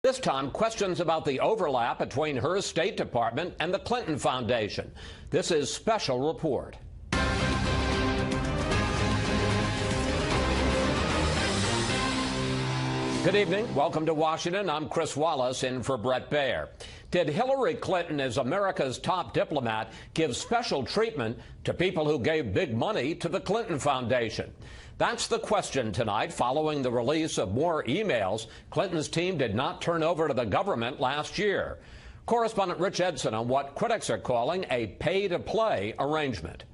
This time, questions about the overlap between her State Department and the Clinton Foundation. This is Special Report. Good evening. Welcome to Washington. I'm Chris Wallace in for Bret Baier. Did Hillary Clinton, as America's top diplomat, give special treatment to people who gave big money to the Clinton Foundation? That's the question tonight following the release of more emails Clinton's team did not turn over to the government last year. Correspondent Rich Edson on what critics are calling a pay-to-play arrangement.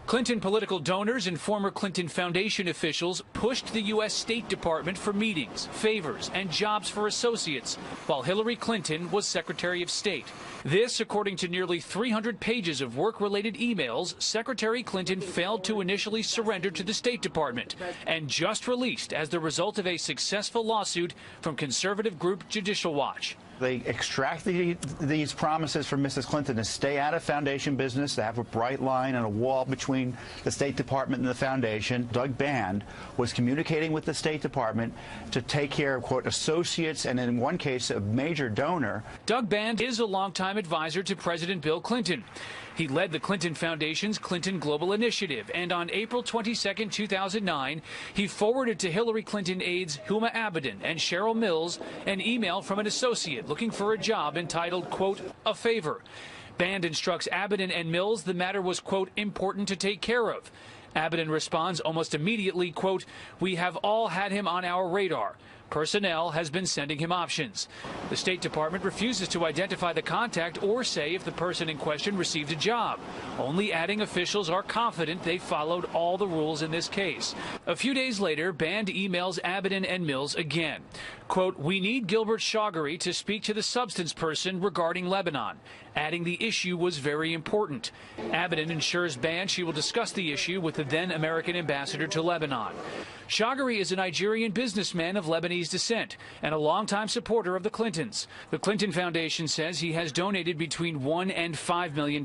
Clinton political donors and former Clinton Foundation officials pushed the U.S. State Department for meetings, favors, and jobs for associates, while Hillary Clinton was Secretary of State. This, according to nearly 300 pages of work-related emails Secretary Clinton failed to initially surrender to the State Department and just released as the result of a successful lawsuit from conservative group Judicial Watch. They extracted these promises from Mrs. Clinton to stay out of foundation business, to have a bright line and a wall between the State Department and the foundation. Doug Band was communicating with the State Department to take care of, quote, associates and, in one case, a major donor. Doug Band is a longtime advisor to President Bill Clinton. He led the Clinton Foundation's Clinton Global Initiative, and on April 22, 2009, he forwarded to Hillary Clinton aides Huma Abedin and Cheryl Mills an email from an associate looking for a job entitled, quote, a favor. Band instructs Abedin and Mills the matter was, quote, important to take care of. Abedin responds almost immediately, quote, we have all had him on our radar. Personnel has been sending him options. The State Department refuses to identify the contact or say if the person in question received a job, only adding officials are confident they followed all the rules in this case. A few days later, Band emails Abedin and Mills again. Quote, we need Gilbert Shogary to speak to the substance person regarding Lebanon, adding the issue was very important. Abedin assures Band she will discuss the issue with the then American ambassador to Lebanon. Shogary is a Nigerian businessman of Lebanese descent and a longtime supporter of the Clintons. The Clinton Foundation says he has donated between $1 and $5 million.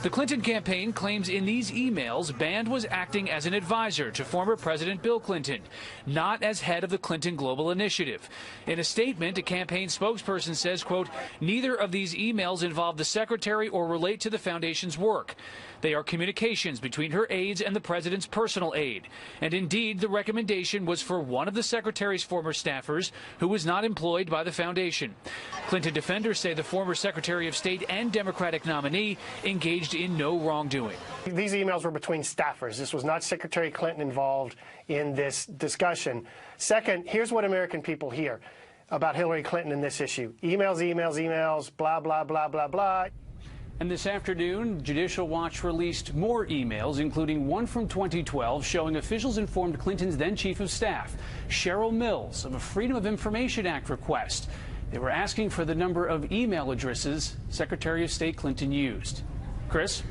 The Clinton campaign claims in these emails Band was acting as an advisor to former President Bill Clinton, not as head of the Clinton Global Initiative. In a statement, a campaign spokesperson says, quote, neither of these emails involve the secretary or relate to the foundation's work. They are communications between her aides and the president's personal aide. And indeed, the recommendation was for one of the secretary's former staffers who was not employed by the foundation. Clinton defenders say the former Secretary of State and Democratic nominee engaged in no wrongdoing. These emails were between staffers. This was not Secretary Clinton involved in this discussion. Second, here's what American people hear about Hillary Clinton in this issue. Emails, emails, emails, blah, blah, blah, blah, blah. And this afternoon, Judicial Watch released more emails, including one from 2012 showing officials informed Clinton's then chief of staff, Cheryl Mills, of a Freedom of Information Act request. They were asking for the number of email addresses Secretary of State Clinton used. Chris?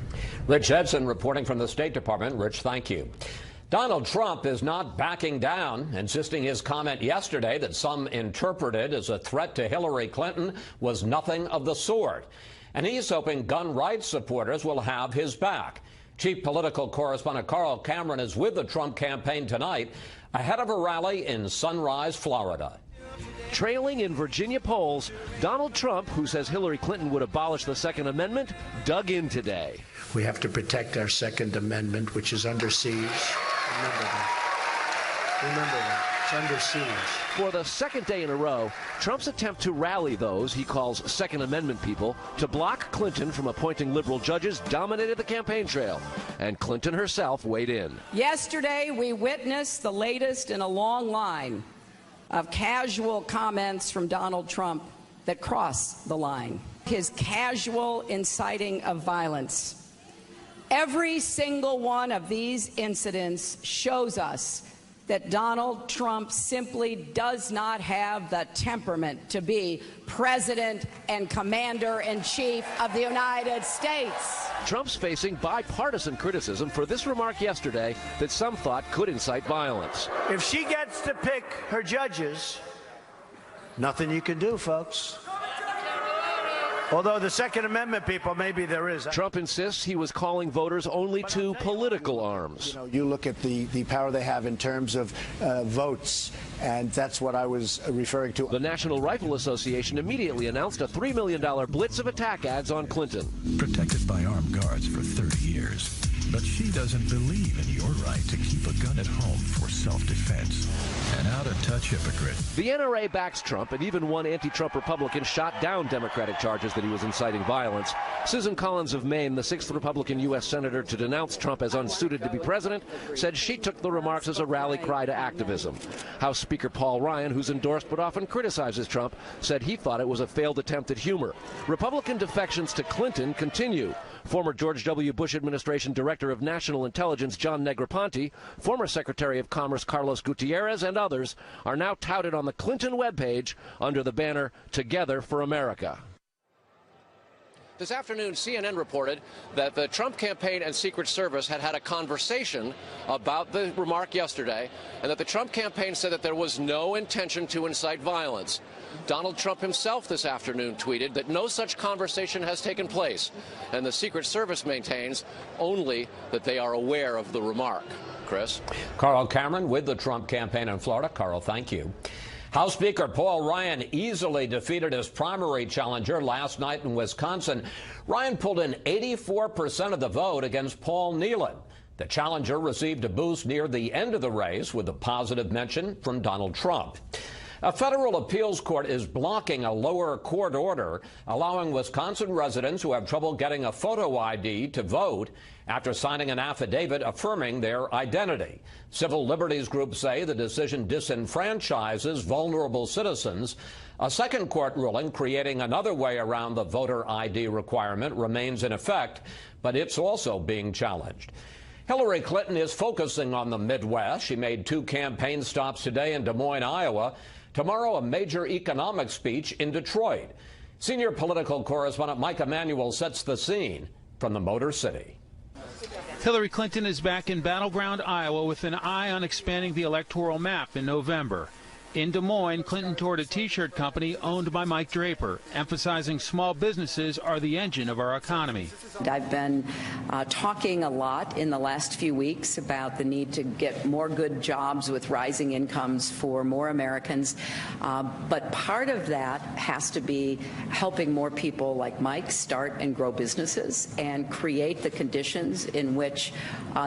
Rich Edson reporting from the State Department. Rich, thank you. Donald Trump is not backing down, insisting his comment yesterday that some interpreted as a threat to Hillary Clinton was nothing of the sort. And he's hoping gun rights supporters will have his back. Chief political correspondent Carl Cameron is with the Trump campaign tonight ahead of a rally in Sunrise, Florida. Trailing in Virginia polls, Donald Trump, who says Hillary Clinton would abolish the Second Amendment, dug in today. We have to protect our Second Amendment, which is under siege. Remember that. Remember that. It's under siege. For the second day in a row, Trump's attempt to rally those he calls Second Amendment people to block Clinton from appointing liberal judges dominated the campaign trail, and Clinton herself weighed in. Yesterday, we witnessed the latest in a long line of casual comments from Donald Trump that cross the line. His casual inciting of violence. Every single one of these incidents shows us that Donald Trump simply does not have the temperament to be President and Commander-in-Chief of the United States. Trump's facing bipartisan criticism for this remark yesterday that some thought could incite violence. If she gets to pick her judges, nothing you can do, folks. Although the Second Amendment people, maybe there is. Trump insists he was calling voters only to political arms. You look at the power they have in terms of votes, and that's what I was referring to. The National Rifle Association immediately announced a $3 million blitz of attack ads on Clinton. Protected by armed guards for 30 years. But she doesn't believe in your right to keep a gun at home for self-defense. An out-of-touch hypocrite. The NRA backs Trump, and even one anti-Trump Republican shot down Democratic charges that he was inciting violence. Susan Collins of Maine, the 6th Republican U.S. Senator to denounce Trump as unsuited to be president, said she took the remarks as a rally cry to activism. House Speaker Paul Ryan, who's endorsed but often criticizes Trump, said he thought it was a failed attempt at humor. Republican defections to Clinton continue. Former George W. Bush administration Director of National Intelligence John Negroponte, former Secretary of Commerce Carlos Gutierrez, and others are now touted on the Clinton webpage under the banner Together for America. This afternoon, CNN reported that the Trump campaign and Secret Service had a conversation about the remark yesterday, and that the Trump campaign said that there was no intention to incite violence. Donald Trump himself this afternoon tweeted that no such conversation has taken place, and the Secret Service maintains only that they are aware of the remark. Chris? Carl Cameron with the Trump campaign in Florida. Carl, thank you. House Speaker Paul Ryan easily defeated his primary challenger last night in Wisconsin. Ryan pulled in 84% of the vote against Paul Nehlen. The challenger received a boost near the end of the race with a positive mention from Donald Trump. A federal appeals court is blocking a lower court order allowing Wisconsin residents who have trouble getting a photo ID to vote after signing an affidavit affirming their identity. Civil liberties groups say the decision disenfranchises vulnerable citizens. A second court ruling creating another way around the voter ID requirement remains in effect, but it's also being challenged. Hillary Clinton is focusing on the Midwest. She made 2 campaign stops today in Des Moines, Iowa. Tomorrow, a major economic speech in Detroit. Senior political correspondent Mike Emanuel sets the scene from the Motor City. Hillary Clinton is back in battleground Iowa with an eye on expanding the electoral map in November. In Des Moines, Clinton toured a T-shirt company owned by Mike Draper, emphasizing small businesses are the engine of our economy. I've been talking a lot in the last few weeks about the need to get more good jobs with rising incomes for more Americans. But part of that has to be helping more people like Mike start and grow businesses and create the conditions in which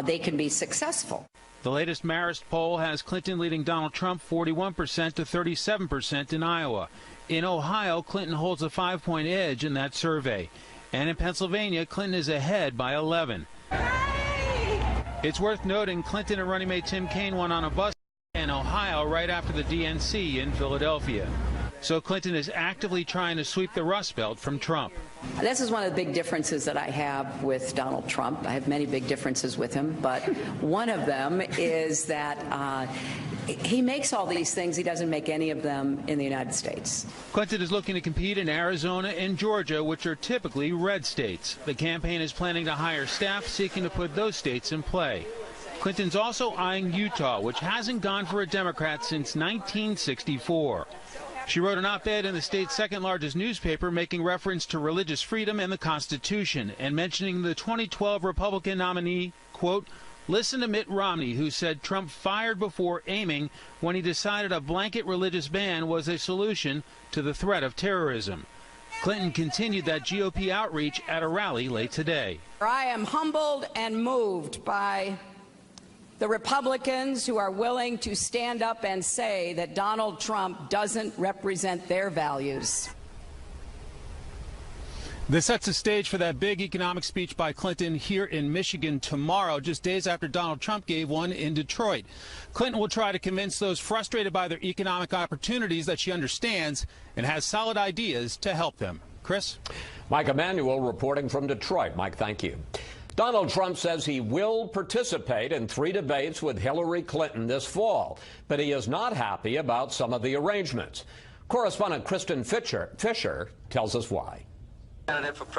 they can be successful. The latest Marist poll has Clinton leading Donald Trump 41% to 37% in Iowa. In Ohio, Clinton holds a 5-point edge in that survey. And in Pennsylvania, Clinton is ahead by 11. It's worth noting Clinton and running mate Tim Kaine won on a bus in Ohio right after the DNC in Philadelphia. So Clinton is actively trying to sweep the Rust Belt from Trump. This is one of the big differences that I have with Donald Trump. I have many big differences with him, but one of them is that he makes all these things. He doesn't make any of them in the United States. Clinton is looking to compete in Arizona and Georgia, which are typically red states. The campaign is planning to hire staff seeking to put those states in play. Clinton's also eyeing Utah, which hasn't gone for a Democrat since 1964. She wrote an op-ed in the state's second-largest newspaper making reference to religious freedom and the Constitution and mentioning the 2012 Republican nominee, quote, listen to Mitt Romney, who said Trump fired before aiming when he decided a blanket religious ban was a solution to the threat of terrorism. Clinton continued that GOP outreach at a rally late today. I am humbled and moved by the Republicans who are willing to stand up and say that Donald Trump doesn't represent their values. This sets the stage for that big economic speech by Clinton here in Michigan tomorrow, just days after Donald Trump gave one in Detroit. Clinton will try to convince those frustrated by their economic opportunities that she understands and has solid ideas to help them. Chris? Mike Emanuel reporting from Detroit. Mike, thank you. Donald Trump says he will participate in 3 debates with Hillary Clinton this fall, but he is not happy about some of the arrangements. Correspondent Kristen Fisher tells us why.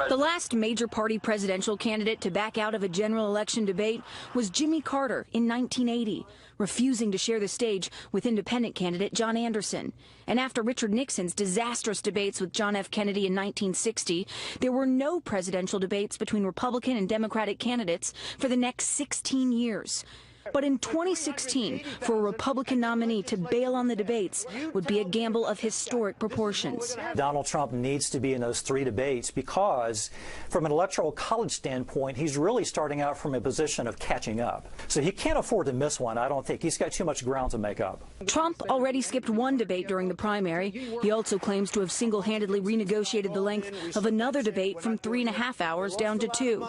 The last major party presidential candidate to back out of a general election debate was Jimmy Carter in 1980, refusing to share the stage with independent candidate John Anderson. And after Richard Nixon's disastrous debates with John F. Kennedy in 1960, there were no presidential debates between Republican and Democratic candidates for the next 16 years. But in 2016, for a Republican nominee to bail on the debates would be a gamble of historic proportions. Donald Trump needs to be in those 3 debates because, from an electoral college standpoint, he's really starting out from a position of catching up. So he can't afford to miss one, I don't think. He's got too much ground to make up. Trump already skipped 1 debate during the primary. He also claims to have single-handedly renegotiated the length of another debate from 3.5 hours down to 2.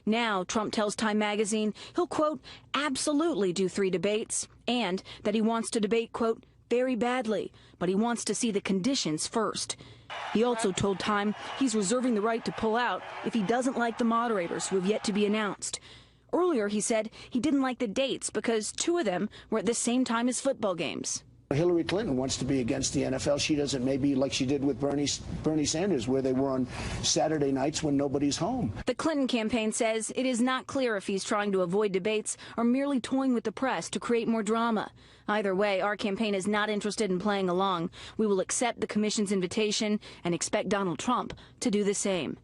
Now, Trump tells Time magazine he'll, quote, absolutely do 3 debates, and that he wants to debate, quote, very badly, but he wants to see the conditions first. He also told Time he's reserving the right to pull out if he doesn't like the moderators who have yet to be announced. Earlier, he said he didn't like the dates because 2 of them were at the same time as football games. Hillary Clinton wants to be against the NFL. She doesn't, maybe like she did with Bernie Sanders, where they were on Saturday nights when nobody's home. The Clinton campaign says it is not clear if he's trying to avoid debates or merely toying with the press to create more drama. Either way, our campaign is not interested in playing along. We will accept the commission's invitation and expect Donald Trump to do the same.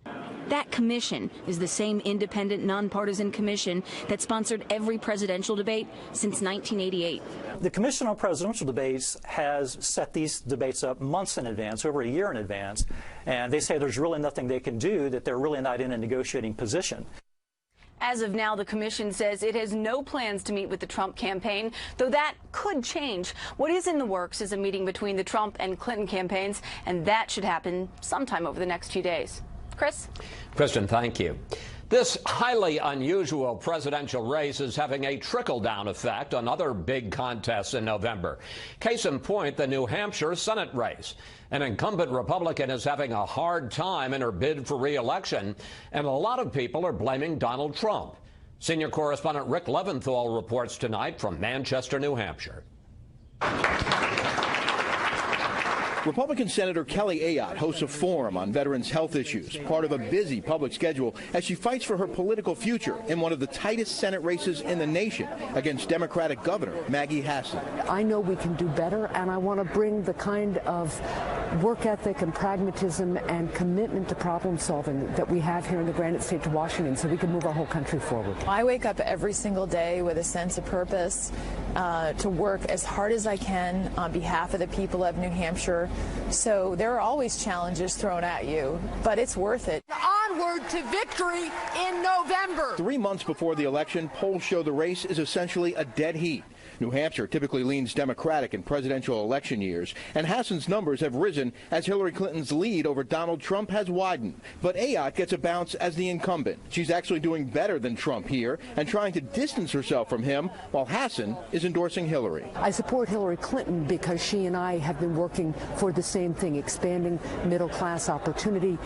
That commission is the same independent, nonpartisan commission that sponsored every presidential debate since 1988. The Commission on Presidential Debates has set these debates up months in advance, over a year in advance, and they say there's really nothing they can do, that they're really not in a negotiating position. As of now, the commission says it has no plans to meet with the Trump campaign, though that could change. What is in the works is a meeting between the Trump and Clinton campaigns, and that should happen sometime over the next few days. Chris? Kristen, thank you. This highly unusual presidential race is having a trickle-down effect on other big contests in November. Case in point, the New Hampshire Senate race. An incumbent Republican is having a hard time in her bid for re-election, and a lot of people are blaming Donald Trump. Senior correspondent Rick Leventhal reports tonight from Manchester, New Hampshire. Republican Senator Kelly Ayotte hosts a forum on veterans' health issues, part of a busy public schedule as she fights for her political future in one of the tightest Senate races in the nation against Democratic Governor Maggie Hassan. I know we can do better, and I want to bring the kind of work ethic and pragmatism and commitment to problem solving that we have here in the Granite State to Washington so we can move our whole country forward. I wake up every single day with a sense of purpose to work as hard as I can on behalf of the people of New Hampshire. So there are always challenges thrown at you, but it's worth it. Onward to victory in November. 3 months before the election, polls show the race is essentially a dead heat. New Hampshire typically leans Democratic in presidential election years, and Hassan's numbers have risen as Hillary Clinton's lead over Donald Trump has widened. But Ayotte gets a bounce as the incumbent. She's actually doing better than Trump here and trying to distance herself from him, while Hassan is endorsing Hillary. I support Hillary Clinton because she and I have been working for the same thing, expanding middle-class opportunity,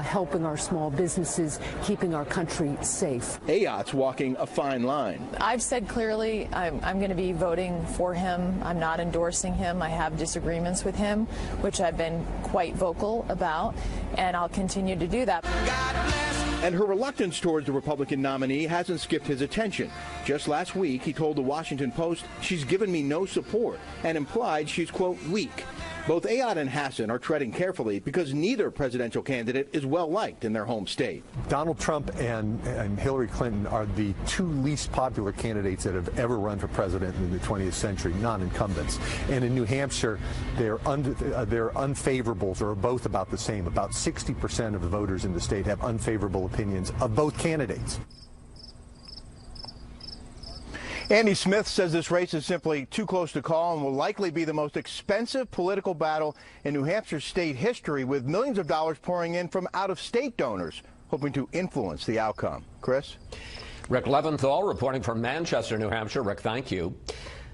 helping our small businesses, keeping our country safe. Ayotte's walking a fine line. I've said clearly I'm going to be voting for him. I'm not endorsing him. I have disagreements with him, which I've been quite vocal about, and I'll continue to do that. And her reluctance towards the Republican nominee hasn't skipped his attention. Just last week, he told the Washington Post, "She's given me no support," and implied she's, quote, weak. Both Ayotte and Hassan are treading carefully because neither presidential candidate is well liked in their home state. Donald Trump and Hillary Clinton are the 2 least popular candidates that have ever run for president in the 20th century, non-incumbents. And in New Hampshire, their unfavorables are both about the same. About 60% of the voters in the state have unfavorable opinions of both candidates. Andy Smith says this race is simply too close to call and will likely be the most expensive political battle in New Hampshire state history, with millions of dollars pouring in from out-of-state donors hoping to influence the outcome. Chris? Rick Leventhal reporting from Manchester, New Hampshire. Rick, thank you.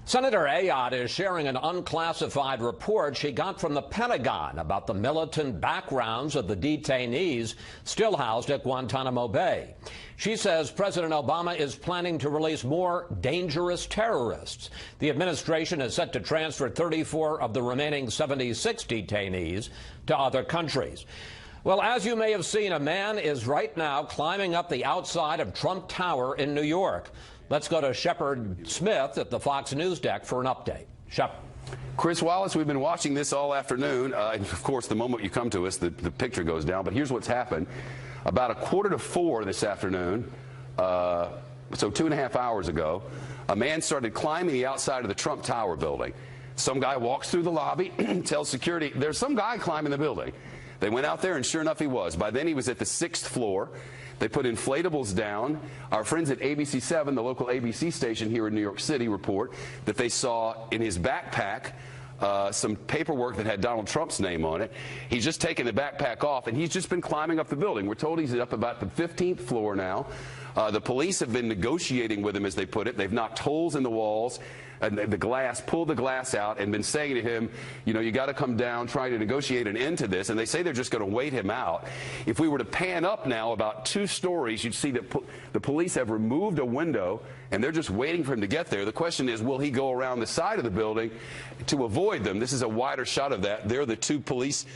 Senator Ayotte is sharing an unclassified report she got from the Pentagon about the militant backgrounds of the detainees still housed at Guantanamo Bay. She says President Obama is planning to release more dangerous terrorists. The administration is set to transfer 34 of the remaining 76 detainees to other countries. Well, as you may have seen, a man is right now climbing up the outside of Trump Tower in New York. Let's go to Shepard Smith at the Fox News deck for an update. Shepard. Chris Wallace, we've been watching this all afternoon. And of course, the moment you come to us, the picture goes down. But here's what's happened. About 3:45 this afternoon, so 2.5 hours ago, a man started climbing the outside of the Trump Tower building. Some guy walks through the lobby, tells security, there's some guy climbing the building. They went out there, and sure enough, he was. By then, he was at the 6th floor. They put inflatables down. Our friends at ABC7, the local ABC station here in New York City, report that they saw in his backpack some paperwork that had Donald Trump's name on it. He's just taken the backpack off, and he's just been climbing up the building. We're told he's up about the 15th floor now. The police have been negotiating with him, as they put it. They've knocked holes in the walls and the glass, pulled the glass out, and been saying to him, you know, you got to come down, trying to negotiate an end to this. And they say they're just going to wait him out. If we were to pan up now about 2 stories, you'd see that the police have removed a window, and they're just waiting for him to get there. The question is, will he go around the side of the building to avoid them? This is a wider shot of that. They're the 2 police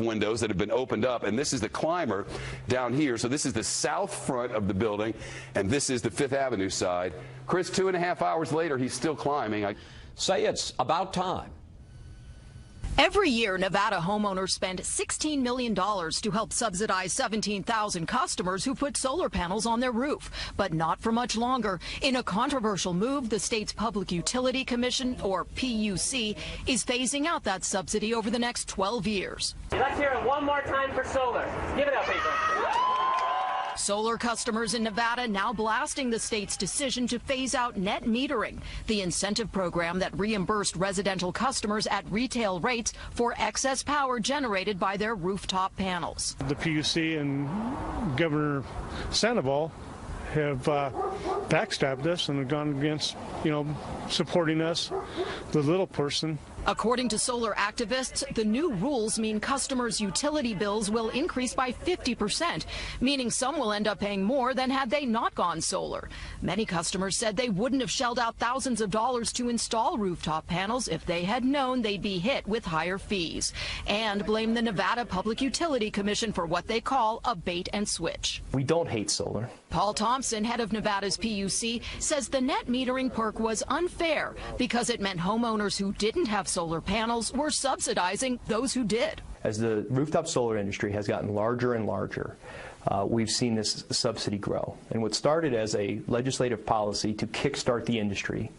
windows that have been opened up, and this is the climber down here. So this is the south front of the building, and this is the 5th Avenue side. Chris, 2.5 hours later, he's still climbing. I say it's about time. Every year, Nevada homeowners spend $16 million to help subsidize 17,000 customers who put solar panels on their roof, but not for much longer. In a controversial move, the state's Public Utility Commission, or PUC, is phasing out that subsidy over the next 12 years. Let's hear it one more time for solar. Give it up, people. Solar customers in Nevada now blasting the state's decision to phase out net metering, the incentive program that reimbursed residential customers at retail rates for excess power generated by their rooftop panels. The PUC and Governor Sandoval have backstabbed us and have gone against, supporting us, the little person. According to solar activists, the new rules mean customers' utility bills will increase by 50%, meaning some will end up paying more than had they not gone solar. Many customers said they wouldn't have shelled out thousands of dollars to install rooftop panels if they had known they'd be hit with higher fees, and blame the Nevada Public Utility Commission for what they call a bait and switch. We don't hate solar. Paul Thompson, head of Nevada's PUC, says the net metering perk was unfair because it meant homeowners who didn't have solar panels were subsidizing those who did. As the rooftop solar industry has gotten larger and larger, we've seen this subsidy grow. And what started as a legislative policy to kickstart the industry,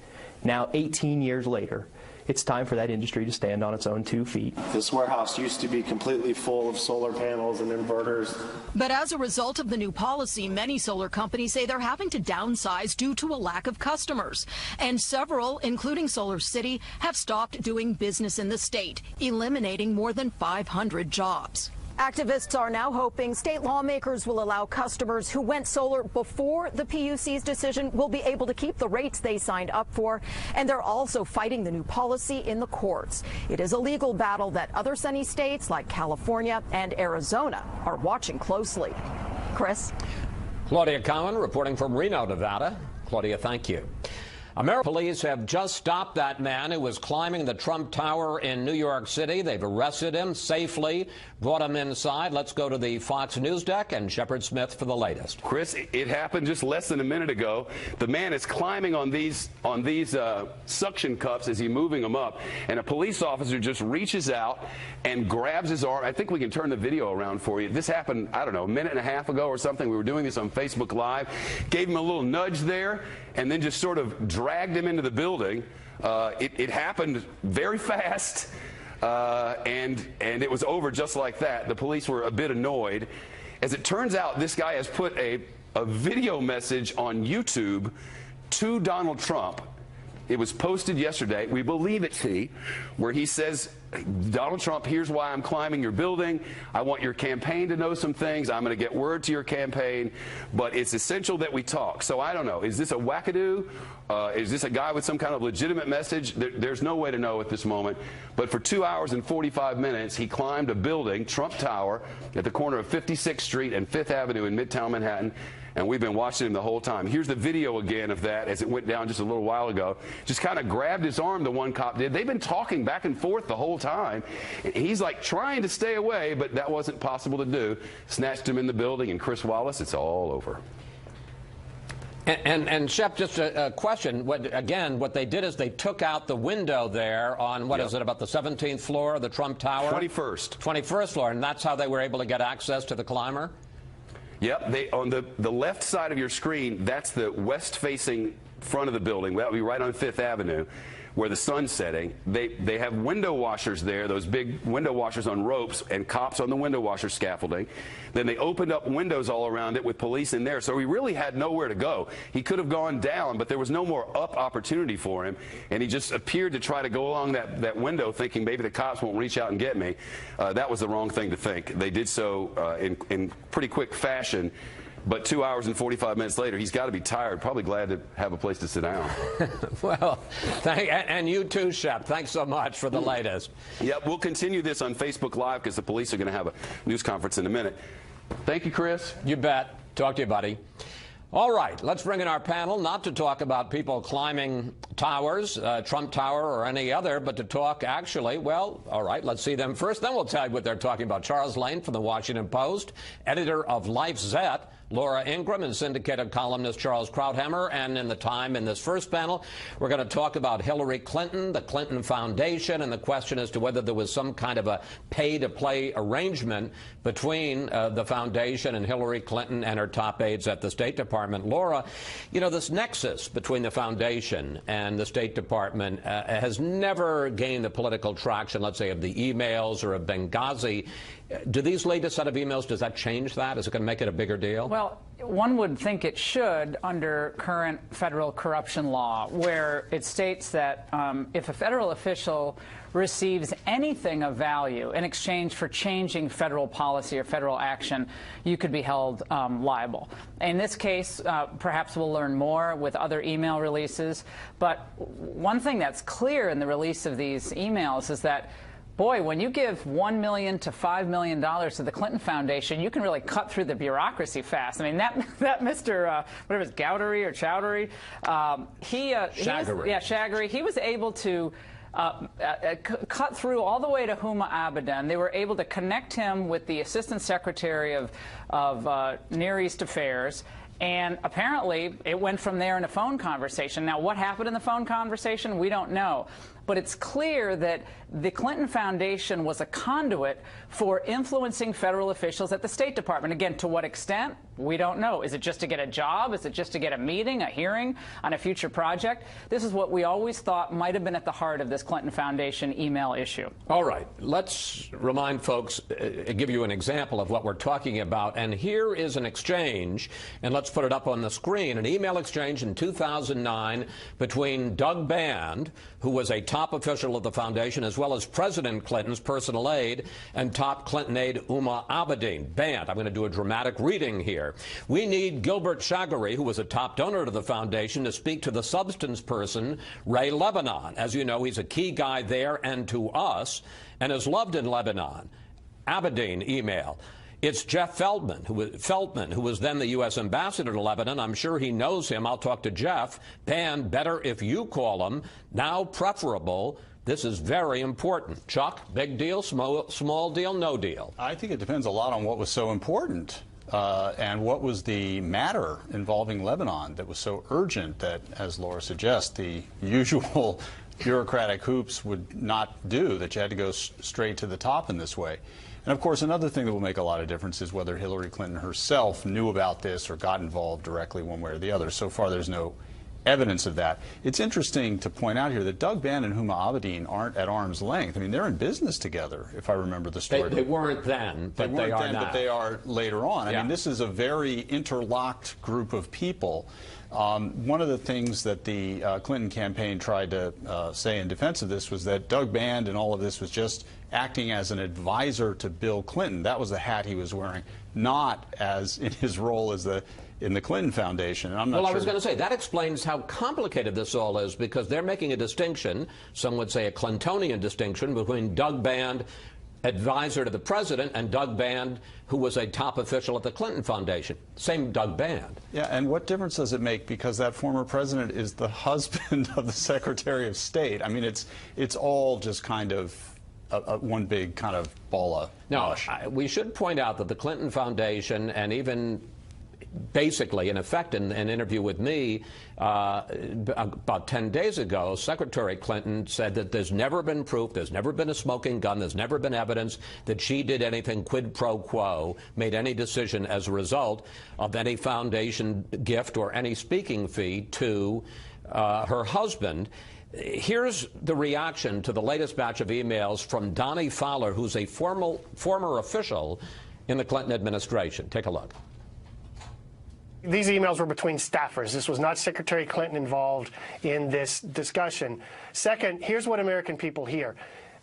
now 18 years later, it's time for that industry to stand on its own 2 feet. This warehouse used to be completely full of solar panels and inverters. But as a result of the new policy, many solar companies say they're having to downsize due to a lack of customers. And several, including Solar City, have stopped doing business in the state, eliminating more than 500 jobs. Activists are now hoping state lawmakers will allow customers who went solar before the PUC's decision will be able to keep the rates they signed up for. And they're also fighting the new policy in the courts. It is a legal battle that other sunny states like California and Arizona are watching closely. Chris? Claudia Cowan reporting from Reno, Nevada. Claudia, thank you. American police have just stopped that man who was climbing the Trump Tower in New York City. They've arrested him safely, brought him inside. Let's go to the Fox News deck and Shepard Smith for the latest. Chris, it happened just less than a minute ago. The man is climbing on these suction cups as he's moving them up, and a police officer just reaches out and grabs his arm. I think we can turn the video around for you. This happened, I don't know, a minute and a half ago or something. We were doing this on Facebook Live. Gave him a little nudge there, and then just sort of dragged him into the building. It happened very fast, and it was over just like that. The police were a bit annoyed. As it turns out, this guy has put a video message on YouTube to Donald Trump. It was posted yesterday. We believe it's he, where he says, Donald Trump, here's why I'm climbing your building. I want your campaign to know some things. I'm going to get word to your campaign, but it's essential that we talk. So I don't know. Is this a wackadoo? Is this a guy with some kind of legitimate message? There's no way to know at this moment. But for 2 hours and 45 minutes, he climbed a building, Trump Tower, at the corner of 56th Street and 5th Avenue in Midtown Manhattan. and we've been watching him the whole time. Here's the video again of that as it went down just a little while ago. Just kind of grabbed his arm, the one cop did. They've been talking back and forth the whole time. And he's like trying to stay away, but that wasn't possible to do. Snatched him in the building, and Chris Wallace, it's all over. And Shep, just a question. What they did is they took out the window there on, what is it, about the 17th floor of the Trump Tower? 21st. 21st floor, and that's how they were able to get access to the climber? Yep. On the left side of your screen, that's the west-facing front of the building. That would be right on 5th Avenue, where the sun's setting. They have window washers there, those big window washers on ropes, and cops on the window washer scaffolding. Then they opened up windows all around it with police in there, so he really had nowhere to go. He could have gone down, but there was no more up opportunity for him, and he just appeared to try to go along that window thinking maybe the cops won't reach out and get me. That was the wrong thing to think. They did so in pretty quick fashion. But 2 hours and 45 minutes later, he's got to be tired, probably glad to have a place to sit down. Well, and you too, Shep. Thanks so much for the latest. Yep, we'll continue this on Facebook Live because the police are going to have a news conference in a minute. Thank you, Chris. You bet. Talk to you, buddy. All right, let's bring in our panel, not to talk about people climbing towers, Trump Tower or any other, but to talk actually, well, all right, let's see them first. Then we'll tell you what they're talking about. Charles Lane from the Washington Post, editor of LifeZette, Laura Ingraham and syndicated columnist Charles Krauthammer. And in this first panel, we're going to talk about Hillary Clinton, the Clinton Foundation, and the question as to whether there was some kind of a pay-to-play arrangement between the foundation and Hillary Clinton and her top aides at the State Department. Laura, you know, this nexus between the foundation and the State Department has never gained the political traction, let's say, of the emails or of Benghazi. Do these latest set of emails, does that change that? Is it going to make it a bigger deal? Well, one would think it should under current federal corruption law, where it states that if a federal official receives anything of value in exchange for changing federal policy or federal action, you could be held liable. In this case, perhaps we'll learn more with other email releases. But one thing that's clear in the release of these emails is that, boy, when you give $1 million to $5 million to the Clinton Foundation, you can really cut through the bureaucracy fast. I mean, that Mr. Whatever it's Gowdery or Chowdhury, Shaggery, he was able to cut through all the way to Huma Abedin. They were able to connect him with the Assistant Secretary of Near East Affairs. And apparently, it went from there in a phone conversation. Now, what happened in the phone conversation, we don't know. But it's clear that the Clinton Foundation was a conduit for influencing federal officials at the State Department. Again, to what extent? We don't know. Is it just to get a job? Is it just to get a meeting, a hearing on a future project? This is what we always thought might have been at the heart of this Clinton Foundation email issue. All right. Let's remind folks, give you an example of what we're talking about. And here is an exchange, and let's put it up on the screen, an email exchange in 2009 between Doug Band, who was a top official of the foundation, as well as President Clinton's personal aide and top Clinton aide Huma Abedin. Band, I'm going to do a dramatic reading here. We need Gilbert Shaggery, who was a top donor to the foundation, to speak to the substance person, Ray Lebanon. As you know, he's a key guy there and to us, and is loved in Lebanon. Abedin email. It's Jeff Feldman, who was then the U.S. ambassador to Lebanon. I'm sure he knows him. I'll talk to Jeff. Band, better if you call him. Now preferable. This is very important. Chuck, big deal, small deal, no deal? I think it depends a lot on what was so important and what was the matter involving Lebanon that was so urgent that, as Laura suggests, the usual bureaucratic hoops would not do, that you had to go straight to the top in this way. And of course, another thing that will make a lot of difference is whether Hillary Clinton herself knew about this or got involved directly one way or the other. So far, there's no evidence of that. It's interesting to point out here that Doug Band and Huma Abedin aren't at arm's length. I mean, they're in business together, if I remember the story. They weren't then, but they are now. But they are later on. Yeah. I mean, this is a very interlocked group of people. One of the things that the Clinton campaign tried to say in defense of this was that Doug Band and all of this was just acting as an advisor to Bill Clinton. That was the hat he was wearing, not as in his role as in the Clinton Foundation. And I'm not sure. I was going to say, that explains how complicated this all is, because they're making a distinction, some would say a Clintonian distinction, between Doug Band advisor to the president, and Doug Band, who was a top official at the Clinton Foundation. Same Doug Band. Yeah, and what difference does it make? Because that former president is the husband of the Secretary of State. I mean, it's all just kind of one big kind of ball of mush. Now, we should point out that the Clinton Foundation, and even basically, in effect, in an interview with me about 10 days ago, Secretary Clinton said that there's never been proof, there's never been a smoking gun, there's never been evidence that she did anything quid pro quo, made any decision as a result of any foundation gift or any speaking fee to her husband. Here's the reaction to the latest batch of emails from Donnie Fowler, who's a former official in the Clinton administration. Take a look. These emails were between staffers. This was not Secretary Clinton involved in this discussion. Second, here's what American people hear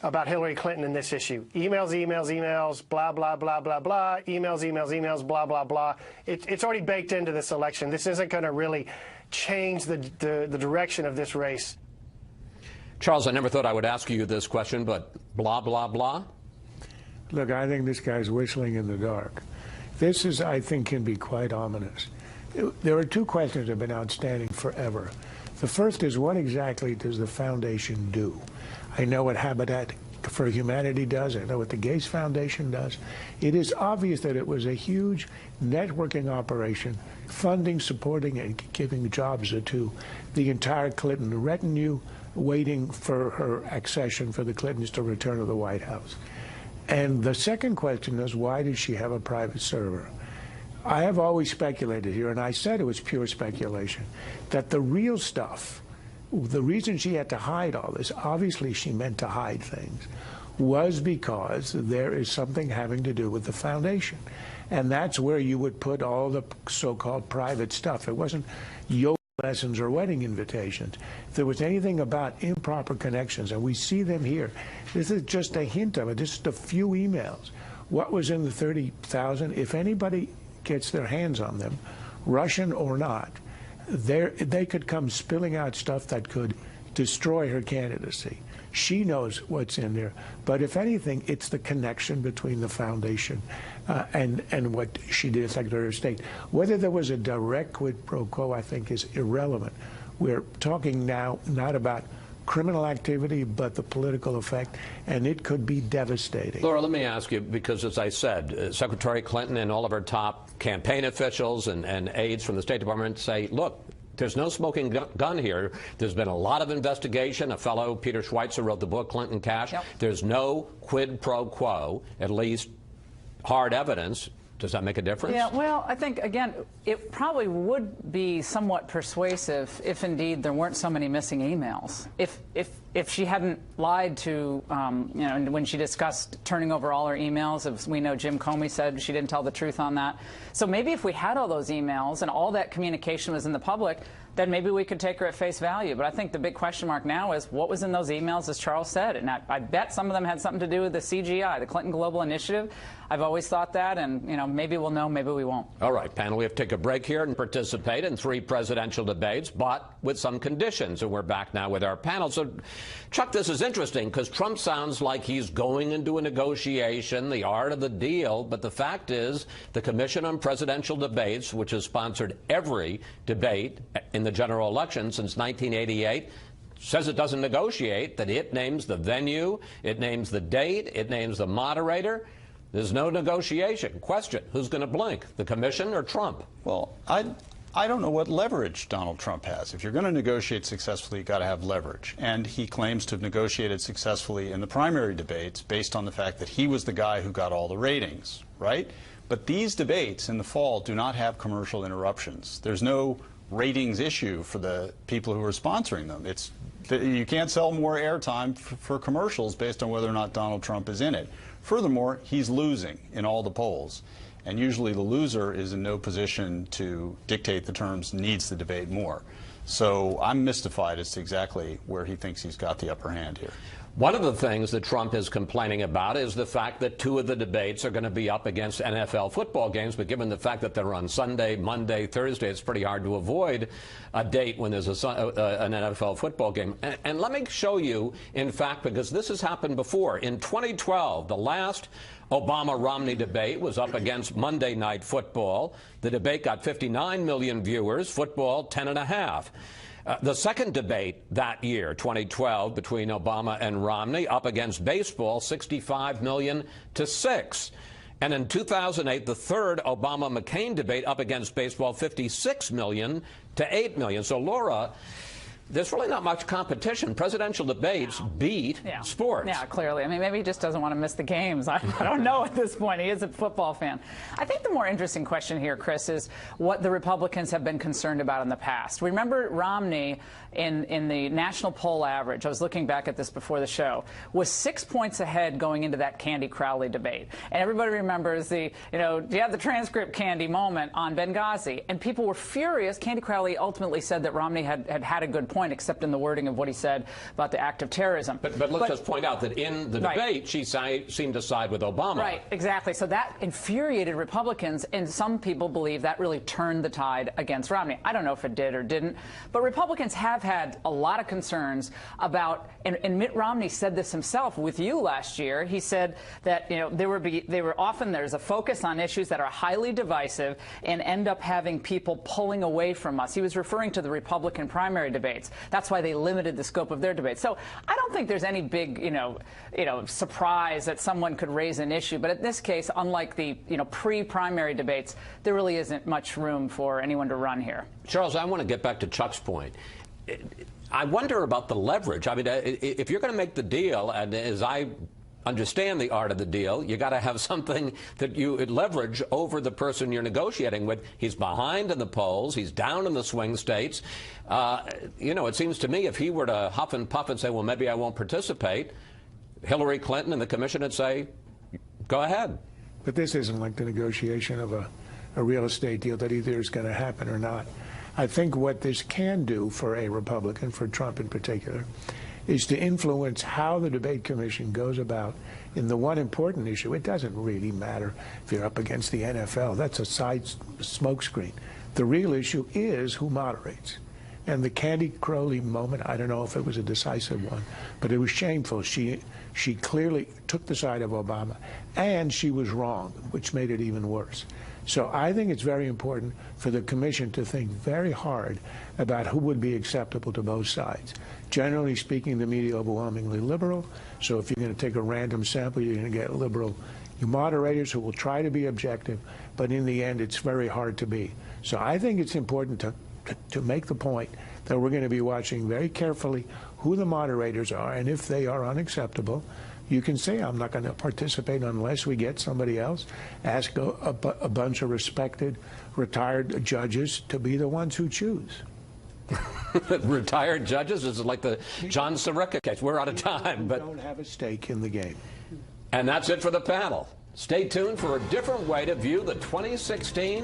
about Hillary Clinton in this issue. Emails, emails, emails, blah, blah, blah, blah, blah. Emails, emails, emails, blah, blah, blah. It's already baked into this election. This isn't going to really change the direction of this race. Charles, I never thought I would ask you this question, but blah, blah, blah? Look, I think this guy's whistling in the dark. This is, I think, can be quite ominous. There are two questions that have been outstanding forever. The first is, what exactly does the foundation do? I know what Habitat for Humanity does. I know what the Gates Foundation does. It is obvious that it was a huge networking operation, funding, supporting, and giving jobs to the entire Clinton retinue, waiting for her accession, for the Clintons to return to the White House. And the second question is, why does she have a private server? I have always speculated here, and I said it was pure speculation, that the real stuff, the reason she had to hide all this, obviously she meant to hide things, was because there is something having to do with the foundation. And that's where you would put all the so-called private stuff. It wasn't yoga lessons or wedding invitations. If there was anything about improper connections, and we see them here, this is just a hint of it, just a few emails. What was in the 30,000? If anybody gets their hands on them, Russian or not, they could come spilling out stuff that could destroy her candidacy. She knows what's in there. But if anything, it's the connection between the foundation and what she did as Secretary of State. Whether there was a direct quid pro quo, I think, is irrelevant. We're talking now not about criminal activity, but the political effect, and it could be devastating. Laura, let me ask you, because as I said, Secretary Clinton and all of her top campaign officials and aides from the State Department say, look, there's no smoking gun here. There's been a lot of investigation. A fellow, Peter Schweitzer, wrote the book Clinton Cash. Yep. There's no quid pro quo, at least hard evidence. Does that make a difference? Yeah, well, I think, again, it probably would be somewhat persuasive if indeed there weren't so many missing emails. If she hadn't lied to, you know, when she discussed turning over all her emails, as we know Jim Comey said she didn't tell the truth on that. So maybe if we had all those emails and all that communication was in the public, then maybe we could take her at face value. But I think the big question mark now is what was in those emails, as Charles said. And I bet some of them had something to do with the CGI, the Clinton Global Initiative. I've always thought that, and you know, maybe we'll know, maybe we won't. All right, panel, we have to take a break here and participate in 3 presidential debates, but with some conditions. And we're back now with our panel. So, Chuck, this is interesting because Trump sounds like he's going into a negotiation, the art of the deal. But the fact is, the Commission on Presidential Debates, which has sponsored every debate in the general election since 1988, says it doesn't negotiate, that it names the venue, it names the date, it names the moderator. There's no negotiation. Question, who's going to blink, the commission or Trump? Well, I don't know what leverage Donald Trump has. If you're going to negotiate successfully, you've got to have leverage. And he claims to have negotiated successfully in the primary debates based on the fact that he was the guy who got all the ratings, right? But these debates in the fall do not have commercial interruptions. There's no ratings issue for the people who are sponsoring them. You can't sell more airtime for commercials based on whether or not Donald Trump is in it. Furthermore, he's losing in all the polls. And usually the loser is in no position to dictate the terms, needs the debate more. So I'm mystified as to exactly where he thinks he's got the upper hand here. One of the things that Trump is complaining about is the fact that 2 of the debates are going to be up against NFL football games, but given the fact that they're on Sunday, Monday, Thursday, it's pretty hard to avoid a date when there's an NFL football game. And let me show you, in fact, because this has happened before. In 2012, the last Obama-Romney debate was up against Monday Night Football. The debate got 59 million viewers, football 10.5. The second debate that year, 2012, between Obama and Romney, up against baseball, 65 million to 6. And in 2008, the third Obama-McCain debate up against baseball, 56 million to 8 million. So, Laura, there's really not much competition. Presidential debates beat sports. Yeah, clearly. I mean, maybe he just doesn't want to miss the games. I don't know at this point. He is a football fan. I think the more interesting question here, Chris, is what the Republicans have been concerned about in the past. Remember Romney in the national poll average, I was looking back at this before the show, was 6 points ahead going into that Candy Crowley debate. And everybody remembers the, do you have the transcript Candy moment on Benghazi? And people were furious. Candy Crowley ultimately said that Romney had a good point, except in the wording of what he said about the act of terrorism. But let's just point out that in the debate, she seemed to side with Obama. Right, exactly. So that infuriated Republicans, and some people believe that really turned the tide against Romney. I don't know if it did or didn't, but Republicans have had a lot of concerns about, and Mitt Romney said this himself with you last year. He said that there's a focus on issues that are highly divisive and end up having people pulling away from us. He was referring to the Republican primary debates. That's why they limited the scope of their debates. So I don't think there's any big, surprise that someone could raise an issue. But in this case, unlike the, pre-primary debates, there really isn't much room for anyone to run here. Charles, I want to get back to Chuck's point. I wonder about the leverage. I mean, if you're going to make the deal, and as I understand the art of the deal, you got to have something that you leverage over the person you're negotiating with. He's behind in the polls. He's down in the swing states. It seems to me if he were to huff and puff and say, well, maybe I won't participate, Hillary Clinton and the commission would say, go ahead. But this isn't like the negotiation of a real estate deal that either is going to happen or not. I think what this can do for a Republican, for Trump in particular, is to influence how the debate commission goes about in the one important issue. It doesn't really matter if you're up against the NFL. That's a side smokescreen. The real issue is who moderates. And the Candy Crowley moment, I don't know if it was a decisive one, but it was shameful. She clearly took the side of Obama, and she was wrong, which made it even worse. So I think it's very important for the commission to think very hard about who would be acceptable to both sides. Generally speaking, the media overwhelmingly liberal. So if you're going to take a random sample, you're going to get liberal moderators who will try to be objective, but in the end, it's very hard to be. So I think it's important to make the point that we're going to be watching very carefully who the moderators are, and if they are unacceptable, you can say, I'm not going to participate unless we get somebody else. Ask a bunch of respected, retired judges to be the ones who choose. Retired judges? This is like the John Sirica case. We're out of time. But don't have a stake in the game. And that's it for the panel. Stay tuned for a different way to view the 2016